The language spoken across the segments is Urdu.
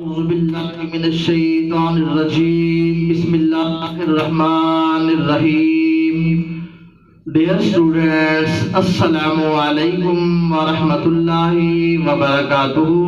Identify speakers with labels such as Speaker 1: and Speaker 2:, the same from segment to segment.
Speaker 1: أعوذ بالله من الشيطان الرجيم بسم الله الرحمن الرحيم. Dear students, Assalamu alaikum wa rahmatullahi wa barakatuhu.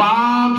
Speaker 1: 5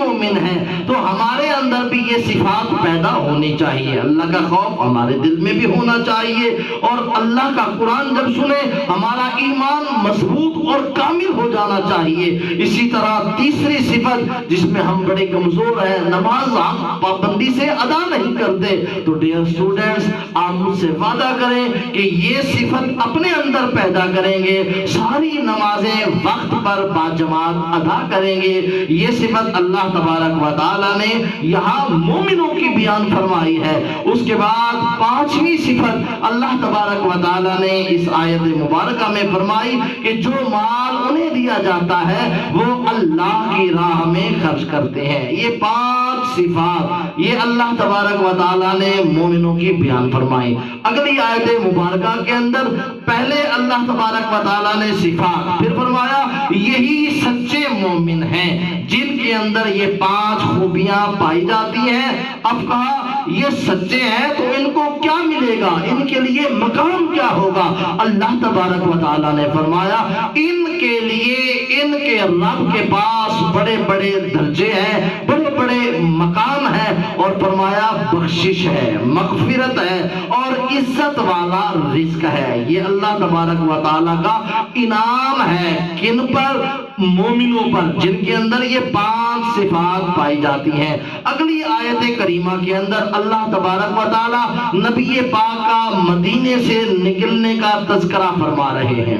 Speaker 1: مومن ہیں تو ہمارے اندر بھی یہ صفات پیدا ہونی چاہیے. اللہ کا خوف ہمارے دل میں بھی ہونا چاہیے اور اللہ کا قرآن جب سنے ہمارا ایمان مضبوط اور کامل ہو جانا چاہیے. اسی طرح تیسری صفت جس میں ہم بڑے کمزور ہیں، نماز ہم پابندی سے ادا نہیں کرتے، تو ڈیئر اسٹوڈنٹس آپ مجھ سے وعدہ کریں کہ یہ صفت اپنے اندر پیدا کریں گے، ساری نمازیں وقت پر باجماعت ادا کریں گے. یہ صفت اللہ تبارک و تعالی نے یہاں مومنوں کی بیان فرمائی ہے. اس کے بعد پانچویں صفت اللہ تبارک و تعالی نے اس آیت مبارکہ میں فرمائی کہ جو مال انہیں دیا جاتا ہے وہ اللہ کی راہ میں خرچ کرتے ہیں. یہ پانچ صفات یہ اللہ تبارک و تعالی نے مومنوں کی بیان فرمائی. اگلی آیت مبارکہ کے اندر پہلے اللہ تبارک و تعالی نے صفات، پھر فرمایا یہی سچے مومن ہیں جن کے اندر یہ پانچ خوبیاں پائی جاتی ہیں. اب کہا یہ سچے ہیں تو ان کو کیا ملے گا، ان کے لیے مقام کیا ہوگا؟ اللہ تبارک و تعالی نے فرمایا ان کے لیے ان کے رب کے پاس بڑے بڑے درجے ہیں، بڑے بڑے مقام ہے، اور فرمایا بخشش ہے، مغفرت ہے اور عزت والا رزق ہے. یہ اللہ تبارک و تعالی کا انعام ہے. کن پر؟ مومنوں پر، جن کے اندر یہ پانچ صفات پائی جاتی ہیں. اگلی آیت کریمہ کے اندر اللہ تبارک و تعالی نبی پاک کا مدینے سے نکلنے کا تذکرہ فرما رہے ہیں.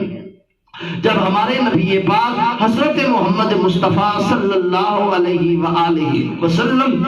Speaker 1: جب ہمارے نبی پاک حضرت محمد مصطفیٰ صلی اللہ علیہ وآلہ وسلم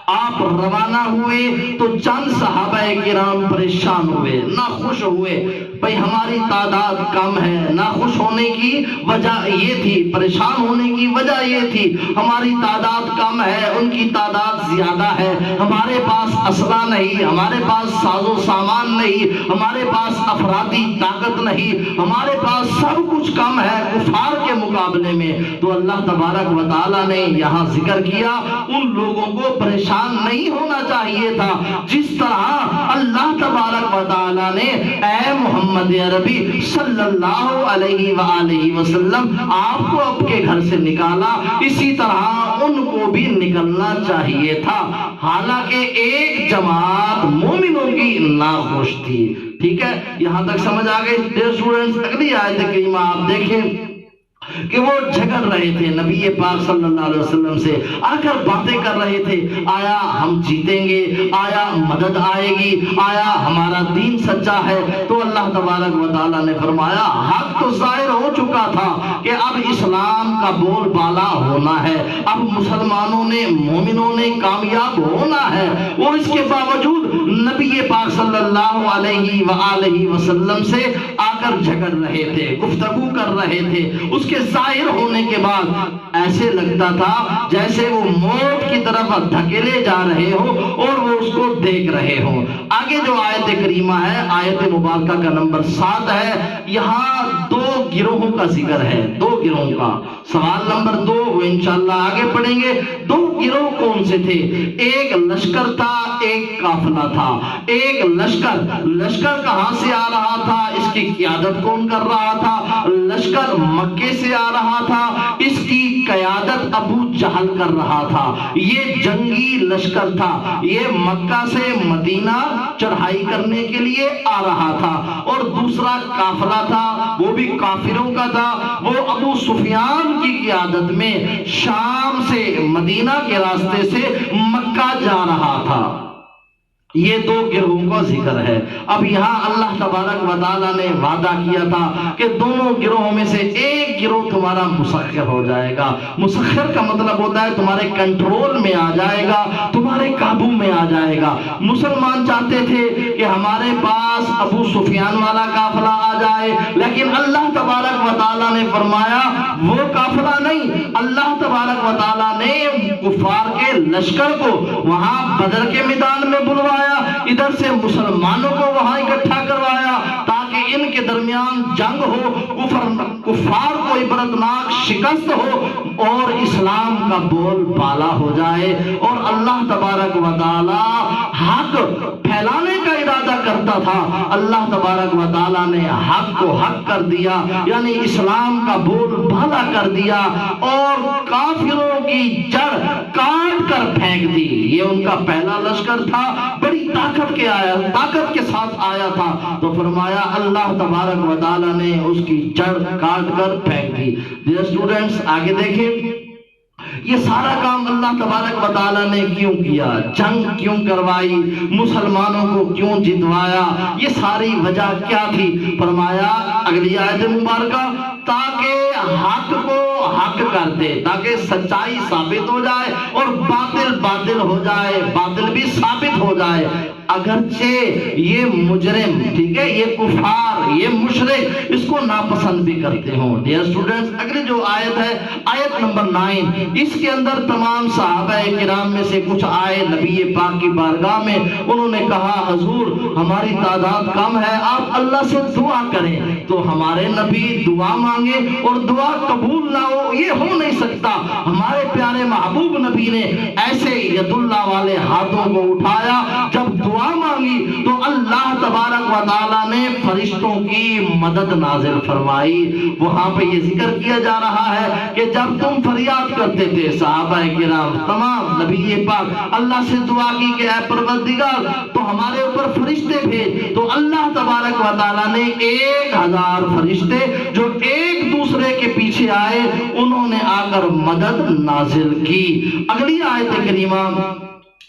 Speaker 1: آپ روانہ ہوئے تو چند صحابہ کرام پریشان ہوئے، ناخوش ہوئے. بھئی ہماری تعداد کم ہے. ناخوش ہونے کی وجہ یہ تھی، پریشان ہونے کی وجہ یہ تھی ہماری تعداد کم ہے، ان کی تعداد زیادہ ہے. ہمارے پاس اسلحہ نہیں، ہمارے پاس ساز و سامان نہیں، ہمارے پاس افرادی طاقت نہیں، ہمارے پاس سب کچھ کم ہے کفار کے مقابلے میں. تو اللہ تبارک و تعالی نے یہاں ذکر کیا ان لوگوں کو پریشان نہیں ہونا چاہیے تھا جس طرح اللہ تبارک و تعالی نے اے محمد عربی صلی اللہ علیہ وآلہ وسلم آپ کو آپ کے گھر سے نکالا، اسی طرح ان کو بھی نکلنا چاہیے تھا. حالانکہ ایک جماعت مومنوں کی ناخوش تھی. ٹھیک ہے، یہاں تک سمجھ آ گئی؟ ڈیئر اسٹوڈنٹس اگلی آیت کریمہ آپ دیکھیں کہ وہ جھگڑ رہے تھے نبی پاک صلی اللہ علیہ وسلم سے، آ کر باتیں کر رہے تھے، آیا ہم جیتیں گے، آیا مدد آئے گی، آیا ہمارا دین سچا ہے؟ تو اللہ تبارک و تعالیٰ نے فرمایا حق تو ظاہر ہو چکا تھا کہ اب اسلام کا بول بالا ہونا ہے، اب مسلمانوں نے مومنوں نے کامیاب ہونا ہے. اور اس کے باوجود نبی پاک صلی اللہ علیہ وآلہ وسلم سے آ کر جھگڑ رہے تھے، گفتگو کر رہے تھے. اس کے ظاہر ہونے کے بعد ایسے لگتا تھا جیسے وہ موت کی طرف دھکیلے جا رہے ہو اور وہ اس کو دیکھ رہے ہو. آگے جو آیت کریمہ ہے آیت مبارکہ کا نمبر 7 ہے. یہاں دو گروہوں کا ذکر ہے، دو گروہوں کا. سوال نمبر 2 وہ انشاءاللہ آگے پڑھیں گے. دو گروہ کون سے تھے؟ ایک لشکر تھا، ایک قافلہ تھا. ایک لشکر کہاں سے آ رہا تھا؟ اس کی قیادت کون کر رہا تھا؟ لشکر مکے سے آ رہا تھا، اس کی قیادت ابو جہل کر رہا تھا. یہ جنگی لشکر تھا، یہ مکہ سے مدینہ چڑھائی کرنے کے لیے آ رہا تھا. اور دوسرا قافلہ تھا، وہ بھی کافروں کا تھا، وہ ابو سفیان کی قیادت میں شام سے مدینہ کے راستے سے مکہ جا رہا تھا. یہ دو گروہوں کا ذکر ہے. اب یہاں اللہ تبارک و تعالیٰ نے وعدہ کیا تھا کہ دونوں گروہوں میں سے ایک گروہ تمہارا مسخر ہو جائے گا. مسخر کا مطلب ہوتا ہے تمہارے کنٹرول میں آ جائے گا، تمہارے قابو میں آ جائے گا. مسلمان چاہتے تھے کہ ہمارے پاس ابو سفیان والا قافلہ آ جائے، لیکن اللہ تبارک و تعالیٰ نے فرمایا وہ قافلہ نہیں. اللہ تبارک و تعالیٰ نے کفار کے لشکر کو وہاں بدر کے میدان میں بلوایا، ادھر سے مسلمانوں کو وہاں اکٹھا کروایا تاکہ ان کے درمیان جنگ ہو، کفار کو عبرتناک شکست ہو. اور اسلام کا بول بالا ہو جائے، اور اللہ تبارک و تعالی حق پھیلانے کا ارادہ کرتا تھا، اللہ تبارک و تعالی نے حق کو حق کر دیا، یعنی اسلام کا بول بالا کر دیا اور کافروں کی جڑ کاٹ کر پھینک دی۔ یہ ان کا پہلا لشکر تھا، بڑی طاقت کے ساتھ آیا تھا، تو فرمایا اللہ تبارک و تعالی نے اس کی جڑ کاٹ کر پھینک دی۔ ڈیئر اسٹوڈنٹس، آگے دیکھیں یہ سارا کام اللہ تبارک و تعالی نے کیوں کیا، جنگ کیوں کروائی، مسلمانوں کو کیوں جتوایا، یہ ساری وجہ کیا تھی؟ فرمایا اگلی آیت مبارکہ تاکہ حق کو حق کر دے، تاکہ سچائی ثابت ہو جائے اور باطل باطل ہو جائے، باطل بھی ثابت ہو جائے۔ اگرچہ یہ مجرم، ٹھیک ہے، یہ کفار، یہ مشرک اس کو ناپسند بھی کرتے ہوں۔ ڈیئر اسٹوڈنٹس، اگلی جو آیت ہے آیت نمبر 9، اس کے اندر تمام صحابہ کرام میں سے کچھ آئے نبی پاک کی بارگاہ میں، انہوں نے کہا حضور ہماری تعداد کم ہے، آپ اللہ سے دعا کریں۔ تو ہمارے نبی دعا مانگے اور دعا قبول نہ ہو، یہ ہو نہیں سکتا۔ ہمارے پیارے محبوب نبی نے ایسے ید اللہ والے ہاتھوں کو اٹھایا، جب دعا مانگی تو اللہ تبارک و تعالی نے فرشتوں کی مدد نازل فرمائی۔ وہاں پہ یہ ذکر کیا جا رہا ہے کہ جب تم فریاد کرتے تھے صحابہ کرام تمام، نبی پاک اللہ سے دعا کی کہ اے پروردگار تو ہمارے اوپر فرشتے بھیج، تو اللہ تبارک و تعالی نے 1000 فرشتے جو ایک دوسرے کے پیچھے آئے، انہوں نے آ کر مدد نازل کی۔ اگلی آیت کریمہ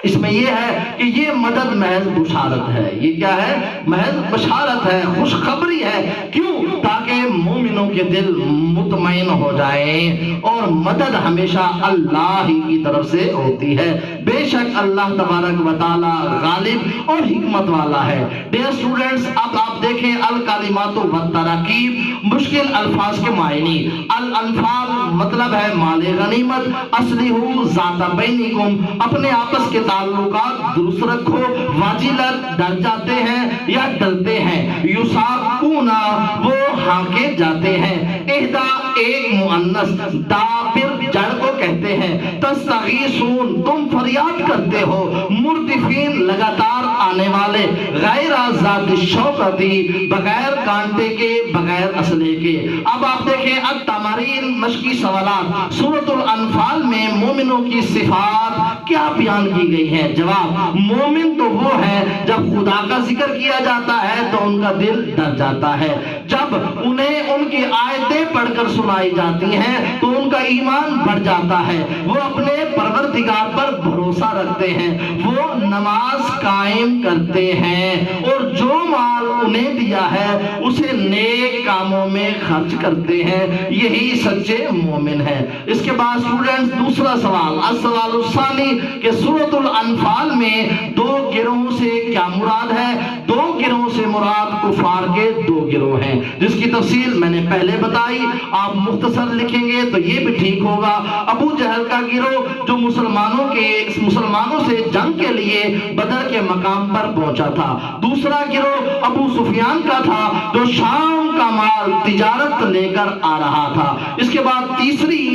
Speaker 1: اس میں یہ ہے کہ یہ مدد محض بشارت ہے۔ یہ کیا ہے؟ محض بشارت ہے، خوشخبری ہے۔ کیوں؟ تاکہ مومنوں کے دل مطمئن ہو جائیں، اور مدد ہمیشہ اللہ ہی کی طرف سے ہوتی ہے۔ بے شک اللہ تبارک و تعالی غالب اور حکمت والا ہے۔ ڈیئر اسٹوڈنٹس، اب آپ دیکھیں الکلمات والتراکیب، مشکل الفاظ کے معنی۔ الانفال مطلب ہے مال غنیمت، اصلحوا ذات بینکم، اپنے آپس کے تعلقات درست رکھو، واجلت ڈر جاتے ہیں یا ڈرتے ہیں، یساقونا وہ ہانکے جاتے ہیں، اہدا ایک مؤنث، دابر جڑ کو کہتے ہیں، تستغیثون تم فریاد کرتے ہو، مردفین لگاتار آنے والے، غیر ذات شوکتی بغیر کانٹے کے بغیر اسلحے کے۔ اب آپ دیکھیں التمارین مشقی سوالات، سورۃ الانفال میں مومنوں کی صفات کیا بیان کی گئی ہے؟ جواب، مومن تو وہ ہے جب خدا کا ذکر کیا جاتا ہے تو ان کا دل ڈر جاتا ہے، جب انہیں ان کی آیتیں پڑھ کر سنائی جاتی ہیں تو ان کا ایمان بڑھ جاتا ہے، وہ اپنے پروردگار پر بھروسہ رکھتے ہیں، وہ نماز قائم کرتے ہیں، اور جو مال انہیں دیا ہے اسے نیک کاموں میں خرچ کرتے ہیں، یہی سچے مومن ہیں۔ اس کے بعد اسٹوڈنٹس دوسرا سوال، السوال الثانی، کہ سورۃ الانفال میں 2 گروہوں سے کیا مراد ہے؟ 2 گروہوں سے مراد کفار کے 2 گروہ ہیں، جس کی تفصیل میں نے پہلے بتائی۔ آپ مختصر لکھیں گے تو یہ بھی ٹھیک ہوگا۔ ابو جہل کا گروہ جو مسلمانوں سے جنگ کے لیے بدر کے مقام پر پہنچا تھا، دوسرا گروہ ابو سفیان کا تھا جو شام کا مال تجارت لے کر آ رہا تھا۔ اس کے بعد تیسری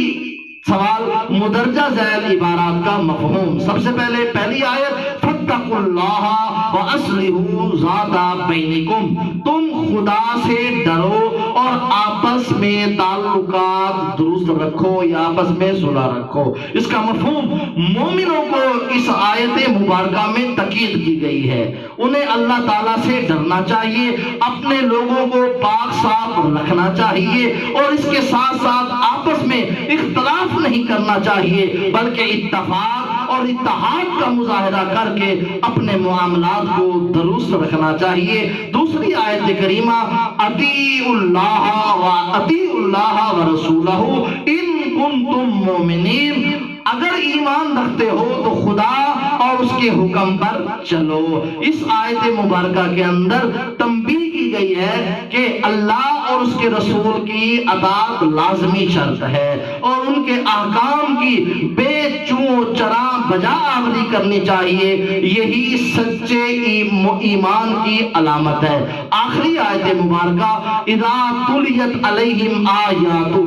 Speaker 1: سوال، مدرجہ ذیل عبارات کا مفہوم۔ سب سے پہلے پہلی آیت، فاتقوا اللہ واصلحوا ذات بینکم، تم خدا سے ڈرو اور آپس میں تعلقات درست رکھو یا آپس میں صلح رکھو۔ اس کا مفہوم، مومنوں کو اس آیت مبارکہ میں تاکید کی گئی ہے، انہیں اللہ تعالیٰ سے ڈرنا چاہیے، اپنے لوگوں کو پاک صاف رکھنا چاہیے، اور اس کے ساتھ ساتھ آپس میں اختلاف نہیں کرنا چاہیے، بلکہ اتفاق اور اتحاد کا مظاہرہ کر کے اپنے معاملات کو درست رکھنا چاہیے۔ دوسری آیت کریمہ، اطیعوا اللہ ورسولہ ان کنتم مومنین، اگر ایمان رکھتے ہو تو خدا اور اس کے حکم پر چلو۔ اس آیت مبارکہ کے اندر تنبیہ کی گئی ہے کہ اللہ اور اس کے رسول کی اطاعت لازمی شرط ہے، اور ان کے احکام کی بے چون چرا بجا آوری کرنی چاہیے، یہی سچے ایمان کی علامت ہے۔ آخری آیت مبارکہ، اذا تلیت علیہم آیاتہ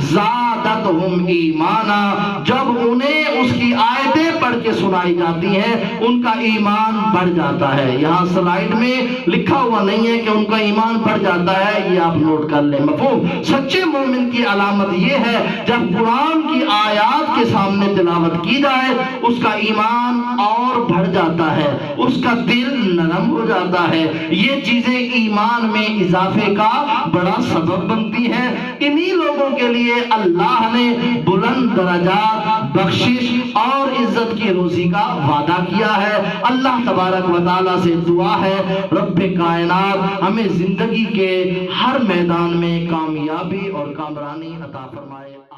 Speaker 1: زادتہم زادتہم ایمانا، جب انہیں اس کی آیتیں پڑھ کے سنائی جاتی ہیں ان کا ایمان بڑھ جاتا ہے۔ یہاں سلائیڈ میں لکھا ہوا نہیں ہے کہ ان کا ایمان بڑھ جاتا ہے، یہ آپ نوٹ کر لیں۔ مفہوم؟ سچے مومن کی علامت یہ ہے جب قرآن کی آیات کے سامنے تلاوت کی جائے اس کا ایمان اور بڑھ جاتا ہے، اس کا دل نرم ہو جاتا ہے۔ یہ چیزیں ایمان میں اضافے کا بڑا سبب بنتی ہیں۔ انہی لوگوں کے لیے اللہ نے بلند درجات، بخشش اور عزت کی روزی کا وعدہ کیا ہے۔ اللہ تبارک و تعالیٰ سے دعا ہے رب کائنات ہمیں زندگی کے ہر میدان میں کامیابی اور کامرانی عطا فرمائے۔